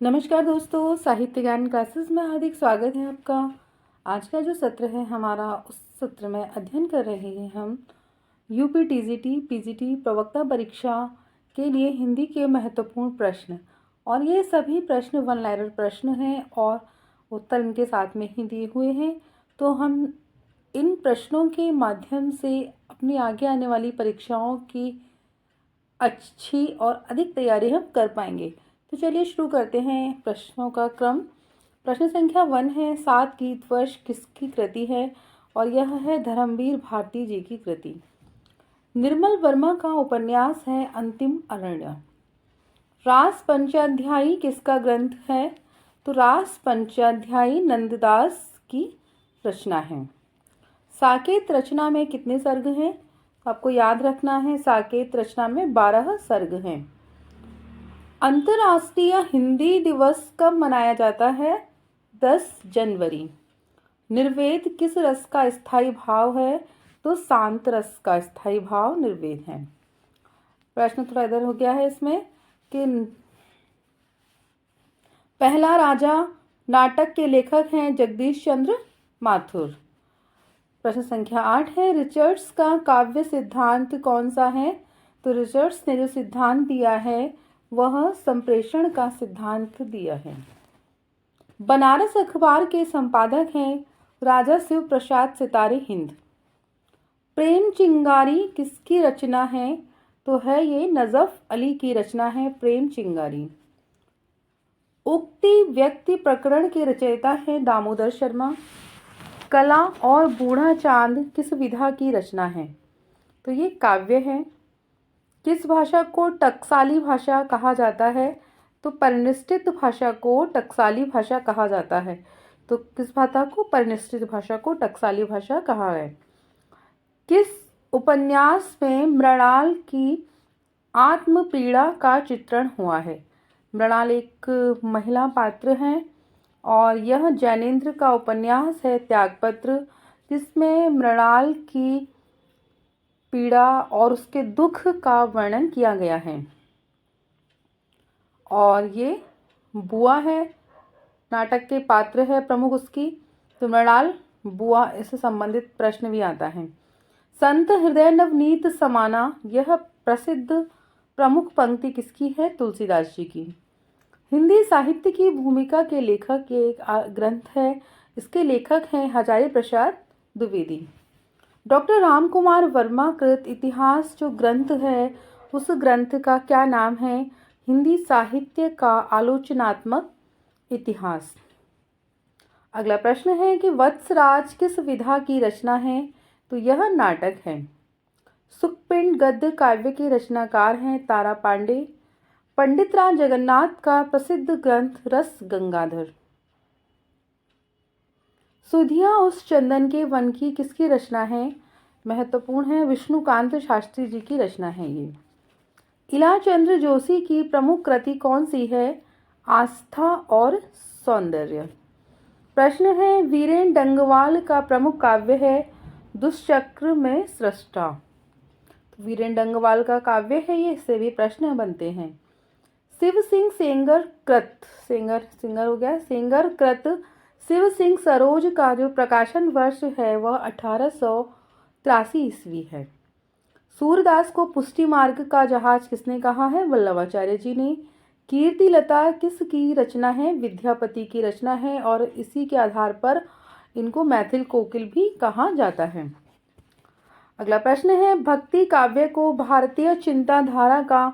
नमस्कार दोस्तों, साहित्य ज्ञान क्लासेस में हार्दिक स्वागत है आपका। आज का जो सत्र है हमारा, उस सत्र में अध्ययन कर रहे हैं हम यूपी टीजीटी पीजीटी प्रवक्ता परीक्षा के लिए हिंदी के महत्वपूर्ण प्रश्न। और ये सभी प्रश्न वन लाइनर प्रश्न हैं और उत्तर इनके साथ में ही दिए हुए हैं। तो हम इन प्रश्नों के माध्यम से अपनी आगे आने वाली परीक्षाओं की अच्छी और अधिक तैयारी हम कर पाएंगे। तो चलिए शुरू करते हैं प्रश्नों का क्रम। प्रश्न संख्या 1 है, 7 गीत वर्ष किसकी कृति है? और यह है धर्मवीर भारती जी की कृति। निर्मल वर्मा का उपन्यास है अंतिम अरण्य। रास पंचाध्यायी किसका ग्रंथ है? तो रास पंचाध्यायी नंददास की रचना है। साकेत रचना में कितने सर्ग हैं? आपको याद रखना है, साकेत रचना में 12 सर्ग हैं। अंतर्राष्ट्रीय हिंदी दिवस कब मनाया जाता है? 10 जनवरी। निर्वेद किस रस का स्थायी भाव है? तो शांत रस का स्थायी भाव निर्वेद है। प्रश्न थोड़ा इधर हो गया है इसमें कि पहला राजा नाटक के लेखक हैं जगदीश चंद्र माथुर। प्रश्न संख्या 8 है, रिचर्ड्स का काव्य सिद्धांत कौन सा है? तो रिचर्ड्स ने जो सिद्धांत दिया है वह संप्रेषण का सिद्धांत दिया है। बनारस अखबार के संपादक हैं राजा शिव प्रसाद सितारे हिंद। प्रेम चिंगारी किसकी रचना है? तो है ये नजफ अली की रचना है प्रेम चिंगारी। उक्ति व्यक्ति प्रकरण के रचयिता हैं दामोदर शर्मा। कला और बूढ़ा चांद किस विधा की रचना है? तो ये काव्य है। किस भाषा को टकसाली भाषा कहा जाता है? तो परिनिष्ठित भाषा को टकसाली भाषा कहा जाता है। तो किस भाषा को? परिनिष्ठित भाषा को टकसाली भाषा कहा है। किस उपन्यास में मृणाल की आत्म पीड़ा का चित्रण हुआ है? मृणाल एक महिला पात्र है और यह जैनेन्द्र का उपन्यास है त्यागपत्र, जिसमें मृणाल की पीड़ा और उसके दुख का वर्णन किया गया है। और ये बुआ है, नाटक के पात्र है प्रमुख उसकी, तो मृणाल बुआ, इससे संबंधित प्रश्न भी आता है। संत हृदय नवनीत समाना, यह प्रसिद्ध प्रमुख पंक्ति किसकी है? तुलसीदास जी की। हिंदी साहित्य की भूमिका के लेखक ये एक ग्रंथ है, इसके लेखक हैं हजारी प्रसाद द्विवेदी। डॉक्टर राम कुमार वर्मा कृत इतिहास जो ग्रंथ है, उस ग्रंथ का क्या नाम है? हिंदी साहित्य का आलोचनात्मक इतिहास। अगला प्रश्न है कि वत्सराज किस विधा की रचना है? तो यह नाटक है। सुखपिंड गद्य काव्य के रचनाकार हैं तारा पांडे। पंडित राम जगन्नाथ का प्रसिद्ध ग्रंथ रस गंगाधर। सुधिया उस चंदन के वन की किसकी रचना है? महत्वपूर्ण है, विष्णुकांत शास्त्री जी की रचना है ये। इलाचंद्र जोशी की प्रमुख कृति कौन सी है? आस्था और सौंदर्य। प्रश्न है, वीरेन डंगवाल का प्रमुख काव्य है दुष्चक्र में सृष्टा। तो वीरेन डंगवाल का काव्य है ये, इससे भी प्रश्न बनते हैं। शिव सिंह सेंगर कृत, सिंगर हो गया, सेंगर कृत शिव सिंह सरोज का जो प्रकाशन वर्ष है वह 1883 ईस्वी है। सूरदास को पुष्टि मार्ग का जहाज किसने कहा है? वल्लभाचार्य जी ने। कीर्ति लता किसकी रचना है? विद्यापति की रचना है और इसी के आधार पर इनको मैथिल कोकिल भी कहा जाता है। अगला प्रश्न है, भक्ति काव्य को भारतीय चिंताधारा का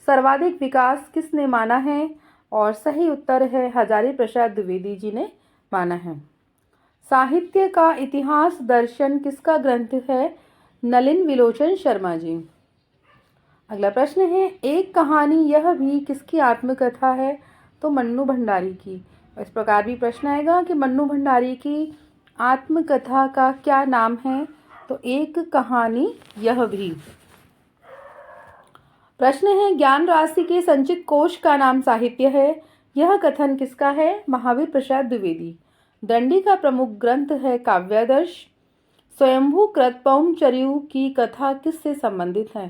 सर्वाधिक विकास किसने माना है? और सही उत्तर है हजारी प्रसाद द्विवेदी जी ने माना है। साहित्य का इतिहास दर्शन किसका ग्रंथ है? नलिन विलोचन शर्मा जी। अगला प्रश्न है, एक कहानी यह भी किसकी आत्मकथा है? तो मन्नू भंडारी की। इस प्रकार भी प्रश्न आएगा कि मन्नू भंडारी की आत्मकथा का क्या नाम है? तो एक कहानी यह भी। प्रश्न है, ज्ञान राशि के संचित कोश का नाम साहित्य है, यह कथन किसका है? महावीर प्रसाद द्विवेदी। दंडी का प्रमुख ग्रंथ है काव्यादर्श। स्वयंभू कृत पौमचर्यु की कथा किससे संबंधित है?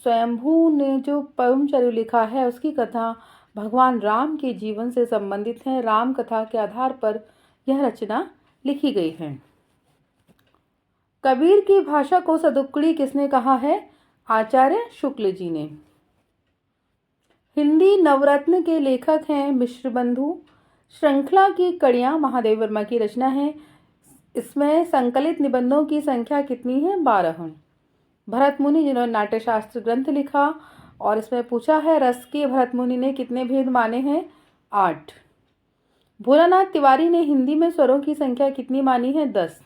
स्वयंभू ने जो पौमचर्यु लिखा है उसकी कथा भगवान राम के जीवन से संबंधित है। राम कथा के आधार पर यह रचना लिखी गई है। कबीर की भाषा को सदुक्कड़ी किसने कहा है? आचार्य शुक्ल जी ने। हिंदी नवरत्न के लेखक हैं मिश्र बंधु। श्रृंखला की कड़ियां महादेव वर्मा की रचना है। इसमें संकलित निबंधों की संख्या कितनी है? 12। भरत मुनि जिन्होंने नाट्यशास्त्र ग्रंथ लिखा, और इसमें पूछा है रस के भरत मुनि ने कितने भेद माने हैं? 8। भोलानाथ तिवारी ने हिंदी में स्वरों की संख्या कितनी मानी है? 10।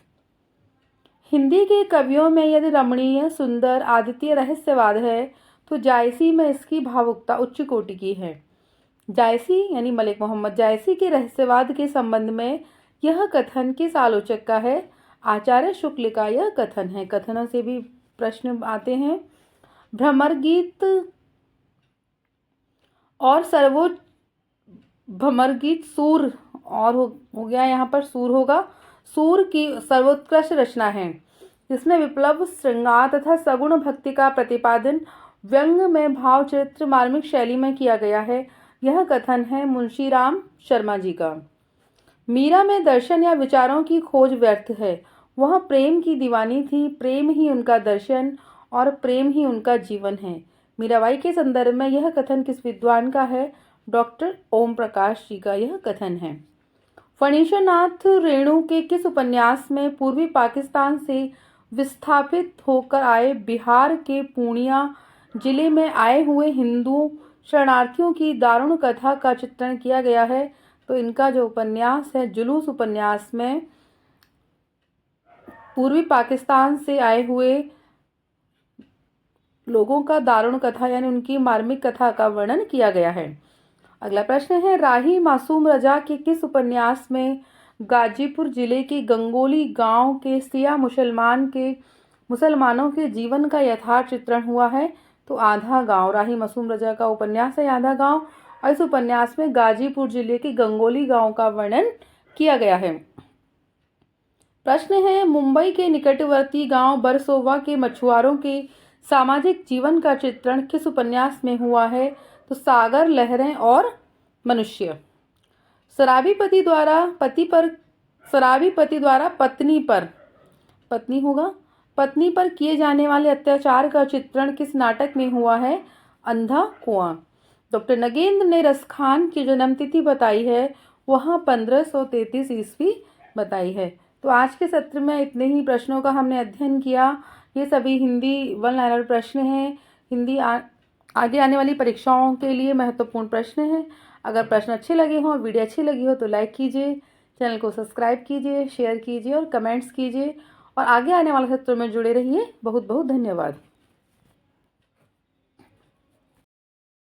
हिंदी के कवियों में यदि रमणीय, सुंदर, आदित्य रहस्यवाद है तो जायसी में इसकी भावुकता उच्च कोटि की है। जायसी यानी मलिक मोहम्मद जायसी के रहस्यवाद के संबंध में यह कथन किस आलोचक का है? आचार्य शुक्ल का यह कथन है। कथनों से भी प्रश्न आते हैं। भ्रमर गीत और सर्वोच्च भ्रमर गीत सूर, और हो गया यहाँ पर सूर होगा। सूर की सर्वोत्कृष्ट रचना है जिसमें विप्लव, श्रृंगार तथा सगुण भक्ति का प्रतिपादन व्यंग में भाव चरित्र मार्मिक शैली में किया गया है। यह कथन है मुंशी राम शर्मा जी का। मीरा में दर्शन या विचारों की खोज व्यर्थ है। वह प्रेम की दीवानी थी। प्रेम ही उनका दर्शन और प्रेम ही उनका जीवन है। मीराबाई के संदर्भ में यह कथन किस विद्वान का है? डॉक्टर ओम प्रकाश जी का यह कथन है। फणीश्वरनाथ रेणु के किस उपन्यास में पूर्वी पाकिस्तान से विस्थापित होकर आए बिहार के पूर्णिया जिले में आए हुए हिंदू शरणार्थियों की दारुण कथा का चित्रण किया गया है? तो इनका जो उपन्यास है जुलूस उपन्यास में पूर्वी पाकिस्तान से आए हुए लोगों का दारुण कथा यानी उनकी मार्मिक कथा का वर्णन किया गया है। अगला प्रश्न है राही मासूम रजा के किस उपन्यास में गाजीपुर जिले के गंगोली गांव के सिया मुसलमानों के जीवन का यथार्थ चित्रण हुआ है? तो आधा गांव। राही मासूम रजा का उपन्यास है आधा गांव, और इस उपन्यास में गाजीपुर जिले के गंगोली गांव का वर्णन किया गया है। प्रश्न है मुंबई के निकटवर्ती गांव बरसोवा के मछुआरों के सामाजिक जीवन का चित्रण किस उपन्यास में हुआ है? तो सागर, लहरें और मनुष्य। शराबी पति द्वारा पत्नी पर किए जाने वाले अत्याचार का चित्रण किस नाटक में हुआ है? अंधा कुआं। डॉक्टर नगेंद्र ने रसखान की जन्मतिथि बताई है, वह 1533 ईस्वी बताई है। तो आज के सत्र में इतने ही प्रश्नों का हमने अध्ययन किया। ये सभी हिंदी वन लाइनर प्रश्न हैं। हिंदी आगे आने वाली परीक्षाओं के लिए महत्वपूर्ण प्रश्न हैं। अगर प्रश्न अच्छे लगे हों, वीडियो अच्छी लगी हो तो लाइक कीजिए, चैनल को सब्सक्राइब कीजिए, शेयर कीजिए और कमेंट्स कीजिए, और आगे आने वाले सत्रों में जुड़े रहिए। बहुत बहुत धन्यवाद।